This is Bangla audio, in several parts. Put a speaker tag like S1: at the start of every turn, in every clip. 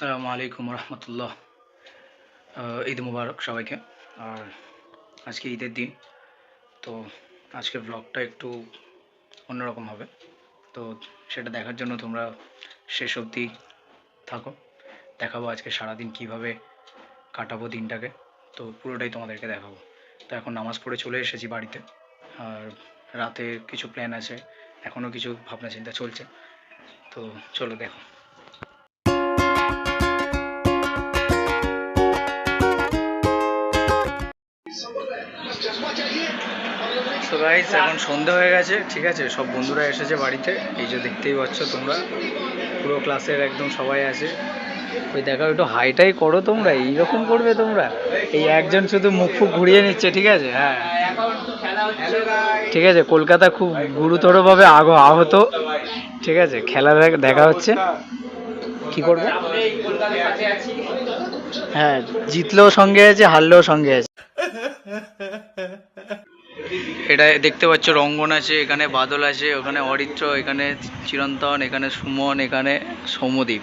S1: আসসালামু আলাইকুম রহমতুল্লাহ। ঈদ মুবারক সবাইকে। আর আজকে ঈদের দিন, তো আজকের ব্লগটা একটু অন্যরকম হবে। তো সেটা দেখার জন্য তোমরা শেষ অবধি থাকো। দেখাবো আজকে সারাদিন কিভাবে কাটাবো দিনটাকে, তো পুরোটাই তোমাদেরকে দেখাবো। তো এখন নামাজ পড়ে চলে এসেছি বাড়িতে। আর রাতে কিছু প্ল্যান আছে, এখনও কিছু ভাবনা চিন্তা চলছে। তো চলো দেখো। সো গাইস, এখন সন্ধে হয়ে গেছে, ঠিক আছে, সব বন্ধুরা এসেছে বাড়িতে। এই যে দেখতেই পাচ্ছ তোমরা, পুরো ক্লাসের একদম সবাই আছে। ওই দেখো, একটু হাইটাই করো তোমরা, এইরকম করবে তোমরা? এই একজন শুধু মুখ ফুক ঘুরিয়ে নিচ্ছে, ঠিক আছে। হ্যাঁ ঠিক আছে, কলকাতা খুব গুরুতরভাবে আহত, ঠিক আছে। খেলা দেখা হচ্ছে, কি করবে। হ্যাঁ, জিতলেও সঙ্গে আছে, হারলেও সঙ্গে আছে। এটা দেখতে পাচ্ছ, রঙ্গন আছে এখানে, বাদল আছে ওখানে, অরিত্র এখানে, চিরন্তন এখানে, সুমন এখানে, সৌম্যদীপ।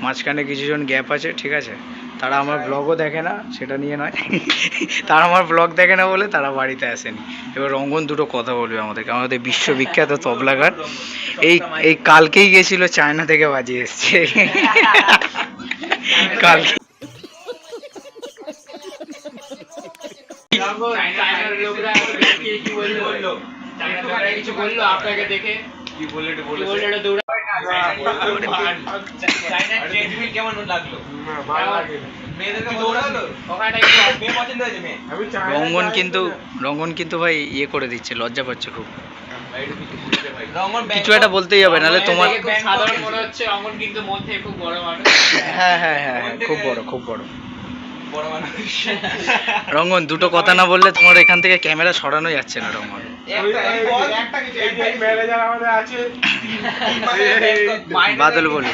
S1: মাঝখানে কিছুজন গ্যাপ আছে, ঠিক আছে। তারা আমার ব্লগও দেখে না, সেটা নিয়ে নয়। তারা আমার ব্লগ দেখে না বলে তারা বাড়িতে আসেনি। এবার রঙ্গন দুটো কথা বলবে আমাদেরকে, আমাদের বিশ্ববিখ্যাত তবলাগার। এই এই কালকেই গেছিল চায়না থেকে বাজিয়ে এসছে। কালকে রঙ্গন কিন্তু ভাই ইয়ে করে দিচ্ছে, লজ্জা পাচ্ছে খুব। কিছু একটা বলতেই হবে, নাহলে তোমার সাধারণ মনে হচ্ছে। রঙ্গন কিন্তু মধ্যে খুব বড় মানুষ। হ্যাঁ হ্যাঁ হ্যাঁ, খুব বড়, খুব বড় রঙ্গন। দুটো কথা না বললে তোমার এখান থেকে ক্যামেরা সরানো যাচ্ছে না রঙ্গন। বাদল বলে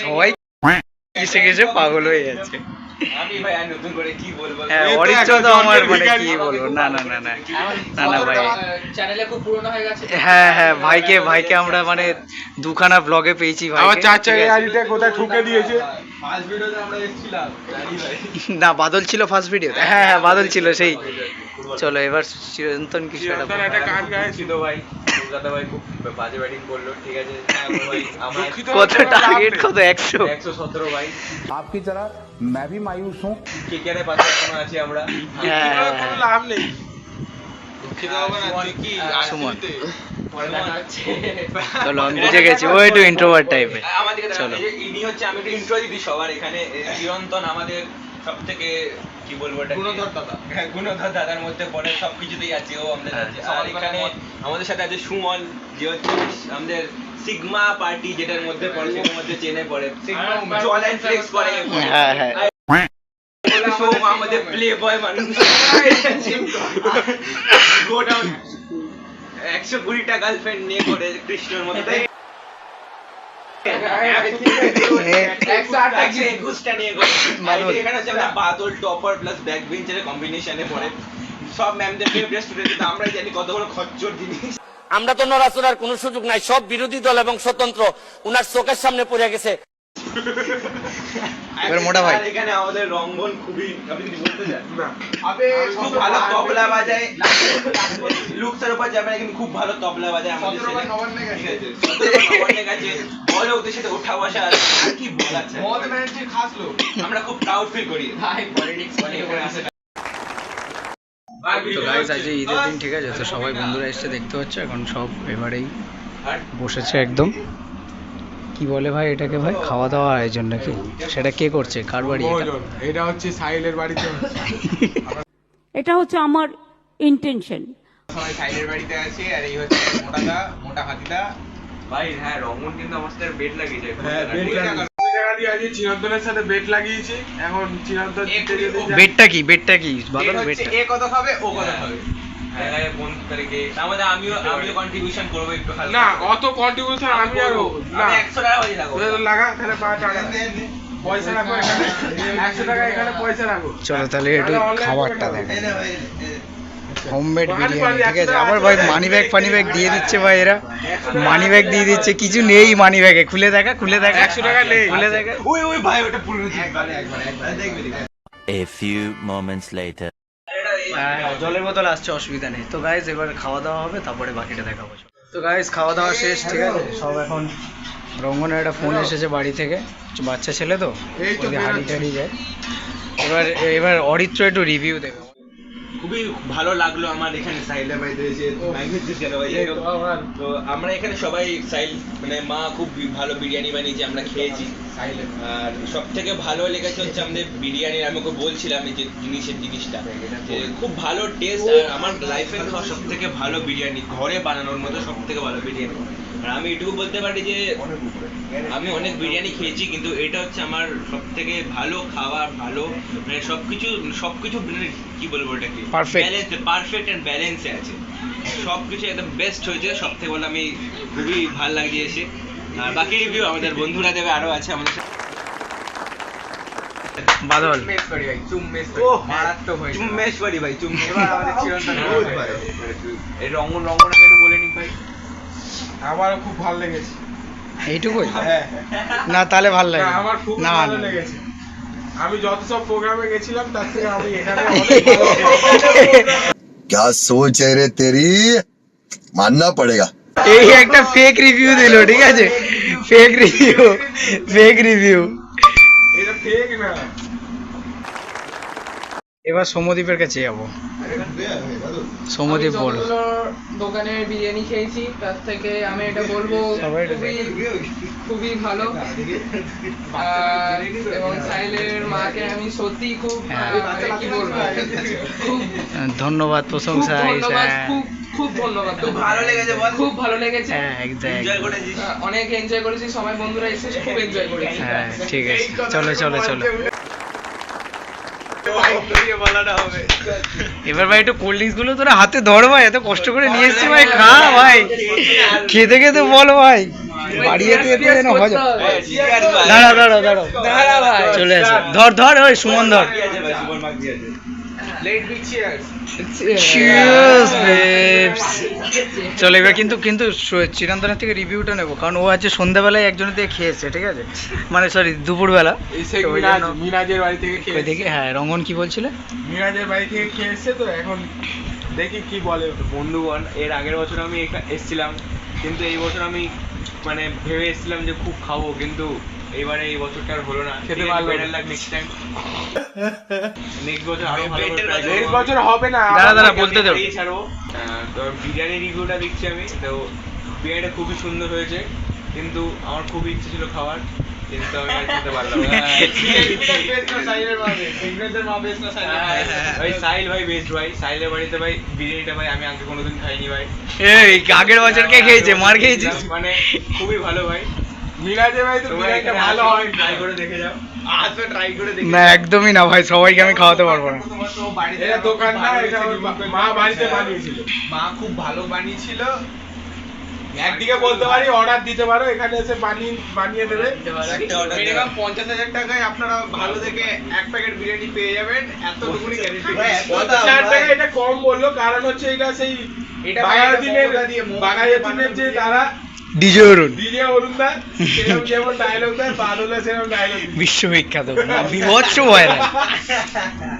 S1: সবাই এসে গেছে, পাগল হয়ে যাচ্ছে। হ্যাঁ, অরিত্র তো আমার মানে কি বলবো, না না না না না না ভাই, চ্যানেলে খুব পুরনো হয়ে গেছে। হ্যাঁ হ্যাঁ, ভাইকে আমরা মানে দুখানা ব্লগে পেয়েছি ভাই। আমার চাচা গাড়িটা কোথায় ঠুকে দিয়েছে। ফার্স্ট ভিডিওতে আমরা এসেছিলাম না, বাদল ছিল ফার্স্ট ভিডিওতে। হ্যাঁ হ্যাঁ, বাদল ছিল সেই। চলো এবার চিরন্তন কিছু একটা গান গাইছিল ভাই। কলকাতা ভাই খুব বাজে ব্যাটিং করলো, ঠিক আছে। কত টার্গেট, কত 117 ভাই।
S2: आपकी तरह मैं भी मायूस हूँ।
S1: কেকেআরে পাশে এখনো আছি আমরা। কোনো লাভ নেই, দুঃখিত হবে না। তুই কি সুমন? চলো আমি বুঝে গেছি, ও একটু ইন্ট্রোভার্ট টাইপের। চলো ইনি হচ্ছে, আমি একটু ইন্ট্রো দিই সবার এখানে। চিরন্তন আমাদের সব থেকে কি বলবো, গুণধর দাদা। হ্যাঁ, গুণধর দাদার মধ্যে পড়ে, সবকিছুতেই আছে ও আমাদের আছে। আর এখানে আমাদের সাথে আছে সুমন, যে হচ্ছে আমাদের সিগমা পার্টি, যেটার মধ্যে পড়ে, সেটার মধ্যে চেনে পড়ে, জল অ্যান্ড ফ্লেক্স করে। হ্যাঁ হ্যাঁ, আমাদের প্লে বয় মানুষ। 120টা গার্লফ্রেন্ড নিয়ে করে কৃষ্ণের মধ্যে। বাদল টপার প্লাস ব্যাক বেঞ্চের কম্বিনেশনে পড়ে, সব ম্যামদের ফেভারিট স্টুডেন্ট। আমরাই জানি কত বড় খচ্চর জিনিস।
S3: আমরা তো নড়াচড়ার কোনো সুযোগ নাই, সব বিরোধী দল এবং স্বতন্ত্র উনার চোখের সামনে পড়ে গেছে।
S1: মোটা ভাই এখানে আমাদের রঙ্গন খুবই, আপনি কি বলতে চান? না, আবে খুব ভালো তবলা বাজায়, লুকসের উপর যাবে না, কিন্তু খুব ভালো তবলা বাজায় আমাদের ছেলে। ঠিক আছে, 17 গেছে, বড় ওদের সাথে ওঠা বসা আর কি বলাচ্ছে। মদ ম্যানেজার খাসলো, আমরা খুব প্রাউড ফিল করি ভাই। পলিটিক্স নিয়ে করে আসে। তো গাইস, আজ ঈদের দিন, ঠিক আছে। তো সবাই বন্ধুরা এসে দেখতে হচ্ছে, এখন সব এবারেই বসেছে একদম। কি বলে ভাই এটাকে, ভাই খাওয়া দাওয়া আয়োজন নাকি? সেটা কে করছে, কার বাড়ি
S4: এটা? হচ্ছে সাইলের বাড়িতে।
S5: এটা হচ্ছে আমার ইন্টেনশন।
S4: সবাই সাইলের বাড়িতে আছে, আর এই হচ্ছে মোটাদা, মোটা হাতিদা ভাই। হ্যাঁ, রঙ্গন কিন্তু আমার সাথে বেট লাগিয়েছে। হ্যাঁ, বেট লাগিয়েছে, চিরন্তনের সাথে বেট লাগিয়েছে। এখন চিরন্তন
S1: বেটটা কি, বেটটা কি বাদল? বেটটা
S4: এ কত খাবে, ও কত খাবে। আমিও কন্ট্রিবিউশন করবো একটু। না, অত কন্ট্রিবিউশন আমি আর না, 100 টাকা হয়ে যাবো লাগা, তাহলে 5 টাকা পয়সা রাখো এখানে, 100 টাকা এখানে পয়সা রাখো।
S1: চলো তাহলে একটু খাবারটা দেখো। হোমমেড বিরিয়ানি, ঠিক আছে। আবার ভাই মানি ব্যাগ দিয়ে দিচ্ছে ভাই, এরা মানি ব্যাগ দিয়ে দিচ্ছে, কিছু নেই মানি ব্যাগে। খুলে দেখা
S4: 100 টাকা নেই,
S1: খুলে দেখা।
S4: ওই ভাই ওটা পুরো
S6: A few moments later.
S1: জলের বোতল আসছে, অসুবিধা নেই। তো গাইজ এবার খাওয়া দাওয়া হবে, তারপরে বাকিটা দেখাবো। তো গাইজ খাওয়া দাওয়া শেষ, ঠিক আছে। সব এখন রঙ্গনের একটা ফোন এসেছে বাড়ি থেকে, বাচ্চা ছেলে তো হারিয়ে টাড়িয়ে যায়। এবার অরিত্র একটু রিভিউ দেবে।
S7: খুবই ভালো লাগলো আমার এখানে সাইলের বাড়িতে এসে। তো আমরা এখানে সবাই মানে মা খুব ভালো বিরিয়ানি বানিয়েছে, আমরা খেয়েছি। আর সব থেকে ভালো লেগেছে হচ্ছে আমাদের বিরিয়ানির, আমি ওকে বলছিলাম এই যে জিনিসটা যে খুব ভালো টেস্ট। আর আমার লাইফের খাওয়া সব থেকে ভালো বিরিয়ানি, ঘরে বানানোর মতো সব থেকে ভালো বিরিয়ানি। আর আমি এটুকু বলতে পারি যে আমি অনেক বিরিয়ানি খেয়েছি, কিন্তু এটা হচ্ছে আমার সব থেকে ভালো খাওয়া, ভালো মানে সবকিছু মানে কি বলবো ওটাকে, পারফেক্ট এন্ড ব্যালেন্সে আছে সবকিছু, একদম বেস্ট হয়েছে। সব থেকে বলে আমি খুবই ভালো লাগছে এসে। আর বাকি রিভিউ আমাদের বন্ধুরা দেবে, আরো আছে আমাদের সাথে।
S1: বাদল
S7: চুম্মেশ্বরী ভাই,
S4: এবার আমাদের চিরন্তন এই রঙ্গন আগে একটু বলে নি ভাই। আমারও খুব ভালো লেগেছে।
S1: এইটুকুই
S4: হ্যাঁ,
S1: না, তাহলে ভালো লাগে
S4: আমার খুব
S1: না,
S4: ভালো
S1: না।
S4: লেগেছে। আমি যত সব প্রোগ্রামে গেছিলাম তার থেকে আমি এখানে অনেক ভালো।
S8: क्या सोच है रे तेरी, मानना पड़ेगा।
S1: এই একটা ফেক রিভিউ দিল, ঠিক আছে, ফেক রিভিউ।
S4: এটা ফেক না।
S1: এবার সমদ্বীপের কাছে যাবো। সমদ্বীপ বল।
S9: দোকানে বিরিয়ানি খেয়েছি, তার থেকে আমি এটা বলবো খুবই ভালো। আর এবং সাইলের মাকে আমি সত্যি খুব কি বলবো, খুব
S1: ধন্যবাদ, প্রশংসা।
S9: ধন্যবাদ, খুব ধন্যবাদ। খুব ভালো লেগেছে, খুব ভালো লেগেছে। অনেক এনজয় করেছি, সবাই বন্ধুরা এসেছে, খুব এনজয় করেছি।
S1: হ্যাঁ, ঠিক আছে, চলো। এবার ভাই একটু কোল্ড ড্রিঙ্কস গুলো তোরা হাতে ধর ভাই, এত কষ্ট করে নিয়ে এসছি ভাই, খা ভাই, খেতে বল ভাই, বাড়ি যেতে যেন হয়। দাঁড়াও চলে আসে, ধর ওই সুমন ধর। Cheers, babes. চলো এবার কিন্তু চিরন্তনের থেকে রিভিউটা নেবো, কারণ ও আজকে সন্ধ্যাবেলায় একজনের থেকে খেয়েছে, ঠিক আছে, মানে সরি দুপুরবেলা।
S4: মিরাজের বাড়ি থেকে খেয়ে
S1: দেখি। হ্যাঁ, রঙ্গন কি বলছিলে?
S4: মিরাজের বাড়ি থেকে খেয়ে এসছে, তো এখন দেখি কি বলে।
S7: বন্ধুগণ, এর আগের বছর আমি এসেছিলাম, কিন্তু এই বছর আমি মানে ভেবে এসেছিলাম যে খুব খাবো, কিন্তু এইবারে এই বছরটা আর হলো না।
S4: খেতে পারলো না।
S7: নেক্সট টাইম নেক্সট বছর আরো ভালো করে try
S4: এই
S7: করবো।
S4: বছর হবে না।
S1: দাঁড়া বলতে দেবো।
S7: ছাড়বো। তো বিরিয়ানি রিভিউটা দিচ্ছি আমি। তো বিরিয়ানিটা খুবই সুন্দর হয়েছে, কিন্তু আমার খুব ইচ্ছে ছিল খাওয়ার, কিন্তু আমি আর খেতে পারলাম না। ভাই সাহিল ভাই বেস্ট ভাই, সাহিলের বাড়িতে ভাই বিরিয়ানিটা ভাই আমি আগে কোনোদিন খাইনি ভাই।
S1: এই আগের বছর কে খেয়েছে, মার খেয়েছিস?
S7: মানে খুবই ভালো ভাই।
S4: মিরাজের বাড়িতে বিরিয়ানিটা ভালো হয়,
S7: ট্রাই করে দেখে যাও। আসো ট্রাই করে দেখে।
S1: না, একদমই না ভাই, সবাইকে আমি খাওয়াতে পারবো না।
S4: এটা দোকান না, এটা ওর মা বাড়িতে বানিয়েছিল।
S7: মা খুব ভালো বানিয়েছিল।
S4: একদিকে বলতে পারি অর্ডার দিতে পারো, এখানে এসে বানিয়ে দেবে।
S7: মিনিমাম 50,000 টাকায় আপনারা ভালো দেখে এক প্যাকেট বিরিয়ানি পেয়ে যাবেন, এতটুকুনি গ্যারান্টি।
S4: 50,000 টাকা এটা কম বললো, কারণ হচ্ছে এটা সেই বাঘাযতীনের যে তারা
S1: ডিজে অরুণ
S4: দা সেরকম যেমন ডায়লগ দেয়, বাদলে সেরকম ডায়লগ
S1: বিশ্ববিখ্যাত, বিভৎস ভাইরাল।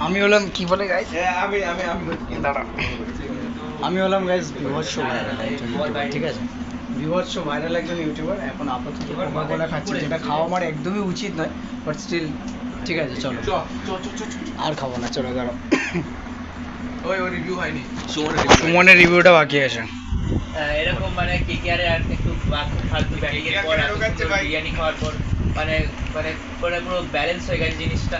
S1: আমি হলাম কি বলে গাইস, আমি হলাম গাইস বিভৎস ভাইরাল, ঠিক আছে, বিভৎস ভাইরাল একজন ইউটিউবার। এখন আপাতত কোকা-কোলা খাচ্ছি, যেটা খাওয়া আমার একদমই উচিত নয়, বাট স্টিল ঠিক আছে। চলো আর খাবো না, চলো দাঁড়াও।
S4: ওই রিভিউ হয়নি,
S1: সুমনের রিভিউটা বাকি আছে।
S9: এরকম মানে কেকেআরে আর একটু ফালতু ব্যাটিংয়ের পর বিরিয়ানি খাওয়ার পর মানে পুরো ব্যালেন্স হয়ে গেছে জিনিসটা।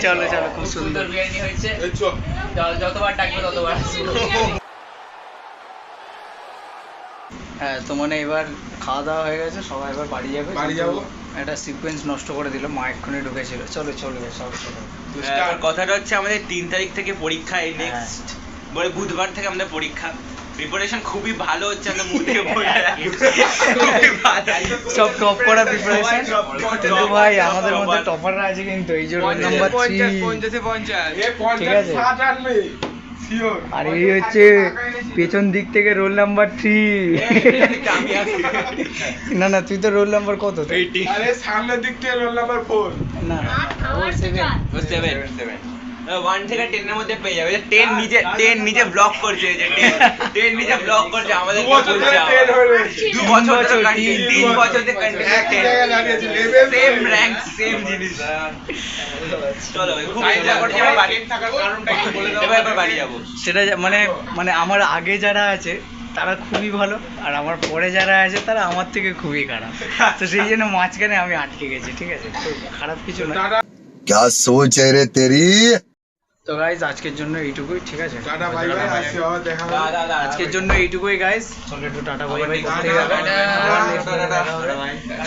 S1: চলো খুব সুন্দর
S9: বিরিয়ানি হয়েছে, যতবার ডাকবে ততবার আসবো।
S1: হ্যাঁ, তো মানে এবার খাওয়া দাওয়া হয়ে গেছে, সবাই এবার বাড়ি যাবো। একটা সিকোয়েন্স নষ্ট করে দিল, মা এক্ষুনি ঢুকেছিল। চলো সব চলো।
S7: কথাটা হচ্ছে আমাদের 3 তারিখ থেকে পরীক্ষা, এই নেক্সট বলে বুধবার থেকে আমাদের পরীক্ষা। প্রিপারেশন খুবই ভালো হচ্ছে, আমরা মুখ থেকে বোঝা যাচ্ছে
S1: সব টপ করা প্রিপারেশন। কিন্তু ভাই আমাদের মধ্যে টপাররা আছে, কিন্তু এই যে রোল নাম্বার 3
S4: 50
S1: ঠিক আছে,
S4: শিওর
S1: আর এই হচ্ছে পেছন দিক থেকে রোল নাম্বার 3। না না, তুই তো রোল নাম্বার কত?
S4: আরে সামনের দিক থেকে রোল নাম্বার 4।
S1: না
S7: ও 7 1 থেকে 10 এর মধ্যে পেয়ে যাবে 10 নিজে ব্লক করছে যে 10 নিজে ব্লক করছে আমাদের
S4: দু বছর ধরে 10 হয়ে রয়েছে।
S7: 2 বছর ধরে কন্টিনিউ 3 বছর ধরে কন্টিনিউ
S4: এক জায়গায় দাঁড়িয়েছে, level
S7: same
S4: same।
S7: Rank same জিনিস চলো ভাই খুব এনজয় করছি এবার বাড়ি
S4: থাকার কারণটা একটু বলে দাও।
S7: এবার বাড়ি যাবো
S1: সেটা মানে আমার আগে যারা আছে তারা খুবই ভালো, আর আমার পরে যারা আছে তারা আমার থেকে খুবই খারাপ। তো সেই জন্য মাঝখানে আমি আটকে গেছি, ঠিক আছে? তো খারাপ কিছু না।
S8: क्या सोच है रे तेरी।
S1: তো গাইজ আজকের জন্য এইটুকুই, ঠিক আছে?
S4: টাটা বাই বাই, আসছি আবার দেখা হবে।
S7: দাদা
S1: আজকের জন্য এইটুকুই গাইজ। চলো একটু টাটা বাই বাই করতে হবে।
S4: টাটা।
S1: আবার next video দেখা হবে।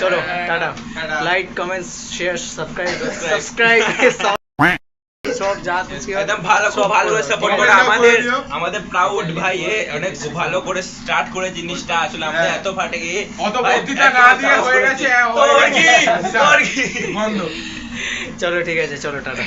S1: চলো tata. Like comment share subscribe সব যা কিছু
S7: একদম ভালো খুব ভালো করে সাপোর্ট করে আমাদের প্রাউড ভাই অনেক ভালো করে স্টার্ট করে জিনিসটা আসলে আমাদের এত ফাটে গিয়ে
S4: অত বক্তৃতা না দিয়ে হয়ে গেছে
S7: তোর কি
S4: বন্ধ।
S1: চলো ঠিক আছে, চলো টাটা।